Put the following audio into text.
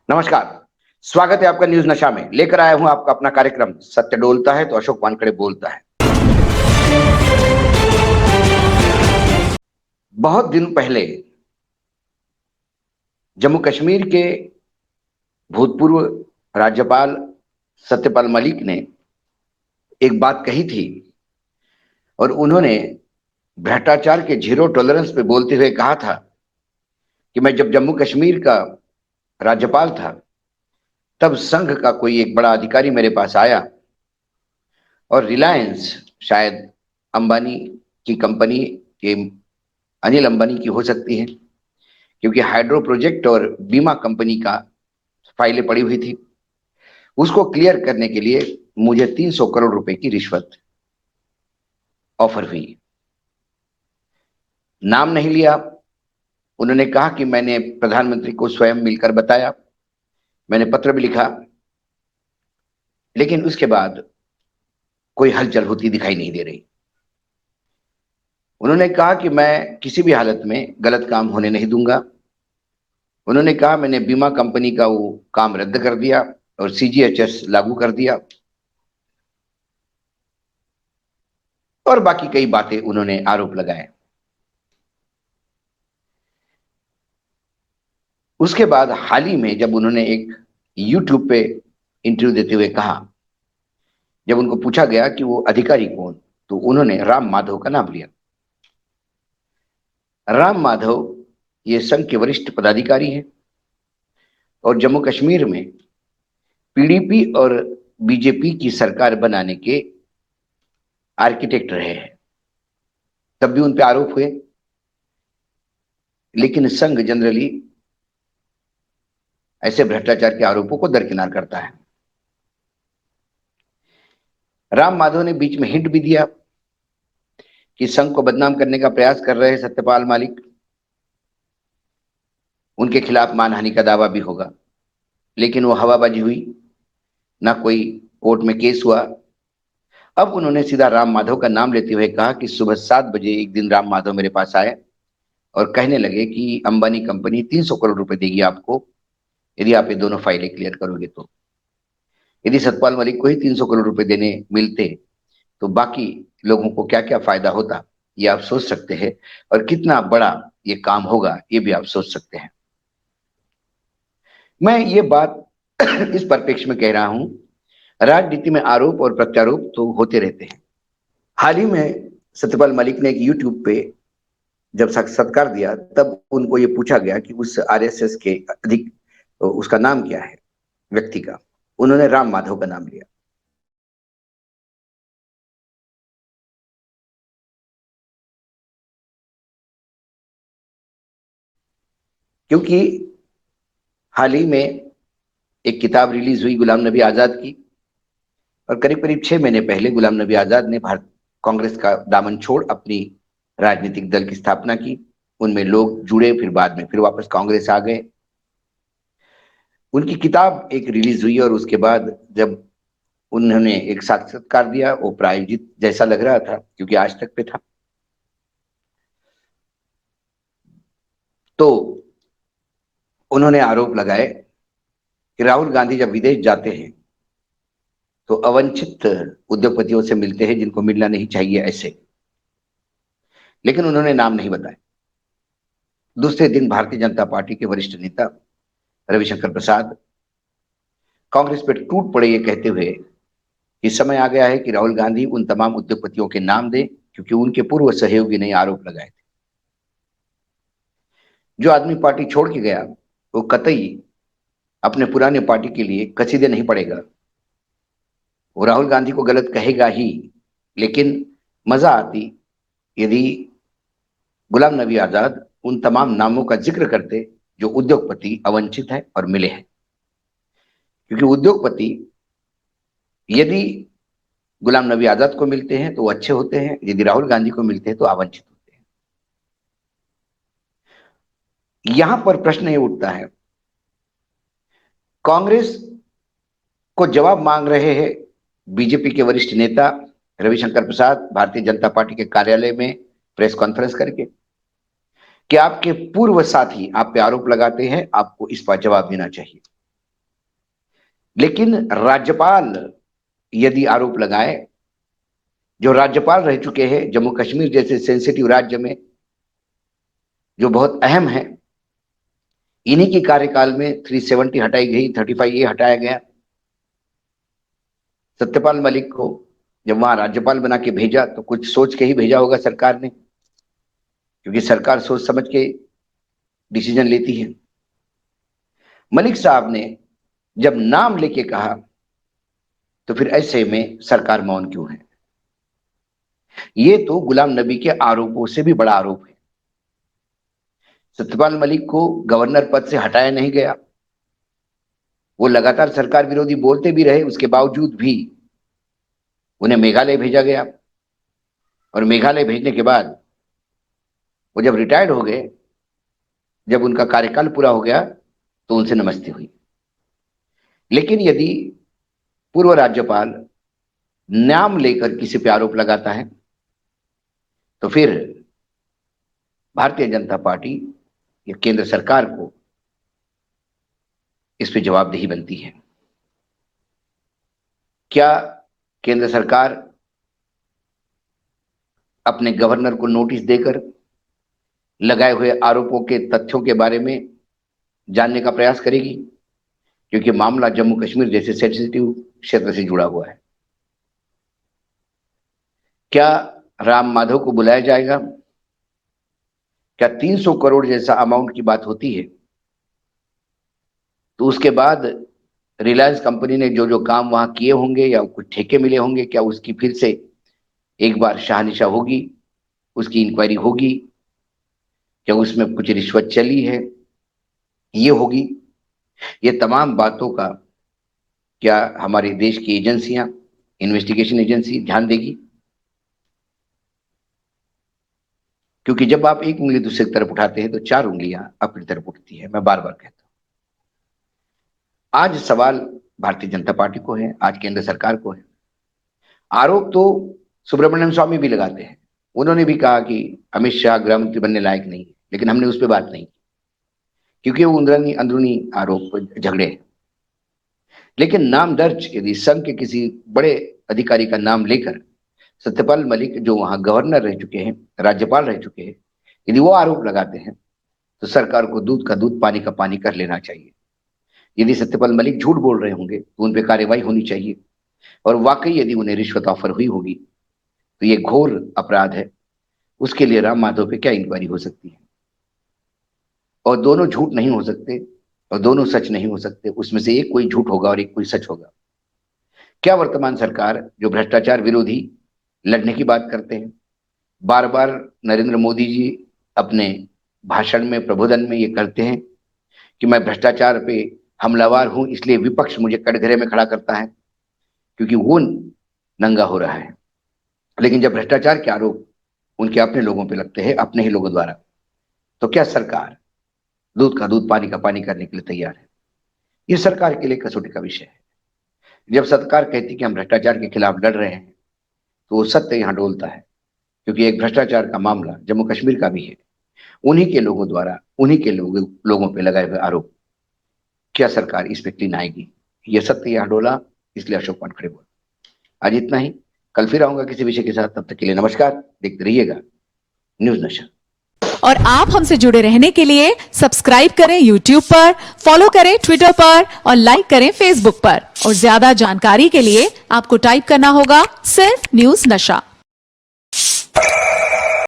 नमस्कार। स्वागत है आपका न्यूज नशा में। लेकर आया हूं आपका अपना कार्यक्रम सत्य डोलता है तो अशोक वानखड़े बोलता है। बहुत दिन पहले जम्मू कश्मीर के भूतपूर्व राज्यपाल सत्यपाल मलिक ने एक बात कही थी और उन्होंने भ्रष्टाचार के जीरो टॉलरेंस पे बोलते हुए कहा था कि मैं जब जम्मू कश्मीर का राज्यपाल था तब संघ का कोई एक बड़ा अधिकारी मेरे पास आया और रिलायंस, शायद अंबानी की कंपनी के, अनिल अंबानी की हो सकती है, क्योंकि हाइड्रो प्रोजेक्ट और बीमा कंपनी का फाइलें पड़ी हुई थी, उसको क्लियर करने के लिए मुझे 300 करोड़ रुपए की रिश्वत ऑफर हुई। नाम नहीं लिया। उन्होंने कहा कि मैंने प्रधानमंत्री को स्वयं मिलकर बताया, मैंने पत्र भी लिखा, लेकिन उसके बाद कोई हलचल होती दिखाई नहीं दे रही। उन्होंने कहा कि मैं किसी भी हालत में गलत काम होने नहीं दूंगा। उन्होंने कहा मैंने बीमा कंपनी का वो काम रद्द कर दिया और सीजीएचएस लागू कर दिया और बाकी कई बातें उन्होंने आरोप लगाए। उसके बाद हाल ही में जब उन्होंने एक यूट्यूब पे इंटरव्यू देते हुए कहा, जब उनको पूछा गया कि वो अधिकारी कौन, तो उन्होंने राम माधव का नाम लिया। राम माधव ये संघ के वरिष्ठ पदाधिकारी हैं और जम्मू कश्मीर में पीडीपी और बीजेपी की सरकार बनाने के आर्किटेक्ट रहे हैं। तब भी उन पे आरोप हुए, लेकिन संघ जनरली ऐसे भ्रष्टाचार के आरोपों को दरकिनार करता है। राम माधव ने बीच में हिंट भी दिया कि संघ को बदनाम करने का प्रयास कर रहे सत्यपाल मलिक, उनके खिलाफ मानहानि का दावा भी होगा, लेकिन वो हवाबाजी हुई, ना कोई कोर्ट में केस हुआ। अब उन्होंने सीधा राम माधव का नाम लेते हुए कहा कि सुबह 7 बजे एक दिन राम माधव मेरे पास आए और कहने लगे कि अंबानी कंपनी 300 करोड़ रुपए देगी आपको यदि आप ये दोनों फाइलें क्लियर करोगे। तो यदि सतपाल मलिक को ही 300 करोड़ रुपए देने मिलते तो बाकी लोगों को क्या क्या फायदा होता, ये आप सोच सकते हैं, और कितना बड़ा ये काम होगा ये भी आप सोच सकते हैं। मैं ये बात इस परिप्रेक्ष्य में कह रहा हूं, राजनीति में आरोप और प्रत्यारोप तो होते रहते हैं। हाल ही में सत्यपाल मलिक ने एक यूट्यूब पे जब साक्षात्कार दिया तब उनको ये पूछा गया कि उस आरएसएस के अधिक उसका नाम क्या है, व्यक्ति का। उन्होंने राम माधव का नाम लिया। क्योंकि हाल ही में एक किताब रिलीज हुई गुलाम नबी आजाद की, और करीब करीब 6 महीने पहले गुलाम नबी आजाद ने भारत कांग्रेस का दामन छोड़ अपनी राजनीतिक दल की स्थापना की। उनमें लोग जुड़े, फिर बाद में फिर वापस कांग्रेस आ गए। उनकी किताब एक रिलीज हुई और उसके बाद जब उन्होंने एक साक्षात्कार दिया, वो प्रायोजित जैसा लग रहा था क्योंकि आज तक पे था, तो उन्होंने आरोप लगाए कि राहुल गांधी जब विदेश जाते हैं तो अवंचित उद्योगपतियों से मिलते हैं जिनको मिलना नहीं चाहिए ऐसे, लेकिन उन्होंने नाम नहीं बताया। दूसरे दिन भारतीय जनता पार्टी के वरिष्ठ नेता रविशंकर प्रसाद कांग्रेस पर टूट पड़े ये कहते हुए कि समय आ गया है कि राहुल गांधी उन तमाम उद्योगपतियों के नाम दें क्योंकि उनके पूर्व सहयोगी ने आरोप लगाए थे। जो आदमी पार्टी छोड़ के गया वो कतई अपने पुराने पार्टी के लिए कसीदे नहीं पड़ेगा। वो राहुल गांधी को गलत कहेगा ही, लेकिन मजा आती यदि गुलाम नबी आजाद उन तमाम नामों का जिक्र करते जो उद्योगपति अवंचित है और मिले हैं। क्योंकि उद्योगपति यदि गुलाम नबी आजाद को मिलते हैं तो वो अच्छे होते हैं, यदि राहुल गांधी को मिलते हैं तो अवंचित होते हैं। यहां पर प्रश्न ये उठता है, कांग्रेस को जवाब मांग रहे हैं बीजेपी के वरिष्ठ नेता रविशंकर प्रसाद भारतीय जनता पार्टी के कार्यालय में प्रेस कॉन्फ्रेंस करके कि आपके पूर्व साथी आप पे आरोप लगाते हैं, आपको इस पर जवाब देना चाहिए। लेकिन राज्यपाल यदि आरोप लगाए, जो राज्यपाल रह चुके हैं जम्मू कश्मीर जैसे सेंसिटिव राज्य में, जो बहुत अहम है, इन्हीं की कार्यकाल में 370 हटाई गई, 35A हटाया गया। सत्यपाल मलिक को जब वहां राज्यपाल बना के भेजा तो कुछ सोच के ही भेजा होगा सरकार ने, क्योंकि सरकार सोच समझ के डिसीजन लेती है। मलिक साहब ने जब नाम लेके कहा तो फिर ऐसे में सरकार मौन क्यों है? ये तो गुलाम नबी के आरोपों से भी बड़ा आरोप है। सत्यपाल मलिक को गवर्नर पद से हटाया नहीं गया, वो लगातार सरकार विरोधी बोलते भी रहे, उसके बावजूद भी उन्हें मेघालय भेजा गया। और मेघालय भेजने के बाद वो जब रिटायर्ड हो गए, जब उनका कार्यकाल पूरा हो गया, तो उनसे नमस्ते हुई। लेकिन यदि पूर्व राज्यपाल नाम लेकर किसी पे आरोप लगाता है तो फिर भारतीय जनता पार्टी या केंद्र सरकार को इस पे जवाबदेही बनती है। क्या केंद्र सरकार अपने गवर्नर को नोटिस देकर लगाए हुए आरोपों के तथ्यों के बारे में जानने का प्रयास करेगी? क्योंकि मामला जम्मू कश्मीर जैसे सेंसिटिव क्षेत्र से जुड़ा हुआ है। क्या राम माधव को बुलाया जाएगा? क्या 300 करोड़ जैसा अमाउंट की बात होती है तो उसके बाद रिलायंस कंपनी ने जो जो काम वहां किए होंगे या कुछ ठेके मिले होंगे, क्या उसकी फिर से एक बार शाहनिशा होगी, उसकी इंक्वायरी होगी? क्या उसमें कुछ रिश्वत चली है, ये होगी? ये तमाम बातों का क्या हमारे देश की एजेंसियां, इन्वेस्टिगेशन एजेंसी ध्यान देगी? क्योंकि जब आप एक उंगली दूसरी तरफ उठाते हैं तो 4 उंगलियां अपनी तरफ उठती है, मैं बार बार कहता हूं। आज सवाल भारतीय जनता पार्टी को है, आज केंद्र सरकार को है। आरोप तो सुब्रमण्यम स्वामी भी लगाते हैं, उन्होंने भी कहा कि अमित शाह गृह मंत्री बनने लायक नहीं, लेकिन हमने उस पर बात नहीं, क्योंकि वो अंदरूनी आरोप झगड़े हैं। लेकिन नाम दर्ज यदि संघ के किसी बड़े अधिकारी का नाम लेकर सत्यपाल मलिक, जो वहां गवर्नर रह चुके हैं, राज्यपाल रह चुके हैं, यदि वो आरोप लगाते हैं तो सरकार को दूध का दूध पानी का पानी कर लेना चाहिए। यदि सत्यपाल मलिक झूठ बोल रहे होंगे तो उन पर कार्रवाई होनी चाहिए, और वाकई यदि उन्हें रिश्वत ऑफर हुई होगी तो ये घोर अपराध है। उसके लिए राम माधव पे क्या इंक्वायरी हो सकती है? और दोनों झूठ नहीं हो सकते और दोनों सच नहीं हो सकते, उसमें से एक कोई झूठ होगा और एक कोई सच होगा। क्या वर्तमान सरकार, जो भ्रष्टाचार विरोधी लड़ने की बात करते हैं, बार बार नरेंद्र मोदी जी अपने भाषण में, प्रबोधन में ये करते हैं कि मैं भ्रष्टाचार पे हमलावर हूं, इसलिए विपक्ष मुझे कटघरे में खड़ा करता है क्योंकि वो नंगा हो रहा है। लेकिन जब भ्रष्टाचार के आरोप उनके अपने लोगों पे लगते हैं, अपने ही लोगों द्वारा, तो क्या सरकार दूध का दूध पानी का पानी करने के लिए तैयार है? ये सरकार के लिए कसौटी का विषय है। जब सरकार कहती है कि हम भ्रष्टाचार के खिलाफ लड़ रहे हैं, तो वो सत्य यहां डोलता है, क्योंकि एक भ्रष्टाचार का मामला जम्मू कश्मीर का भी है, उन्हीं के लोगों द्वारा, उन्हीं के लोगों पे लगाए हुए आरोप। क्या सरकार इस पे क्लीन आएगी? यह सत्य यहां डोला, इसलिए अशोक वानखेड़े बोला। आज इतना ही, कल फिर आऊंगा किसी विषय के साथ। तब तक के लिए नमस्कार, देखते रहिएगा न्यूज़ नशा। और आप हमसे जुड़े रहने के लिए सब्सक्राइब करें YouTube पर, फॉलो करें Twitter पर और लाइक करें Facebook पर। और ज्यादा जानकारी के लिए आपको टाइप करना होगा सिर्फ न्यूज़ नशा।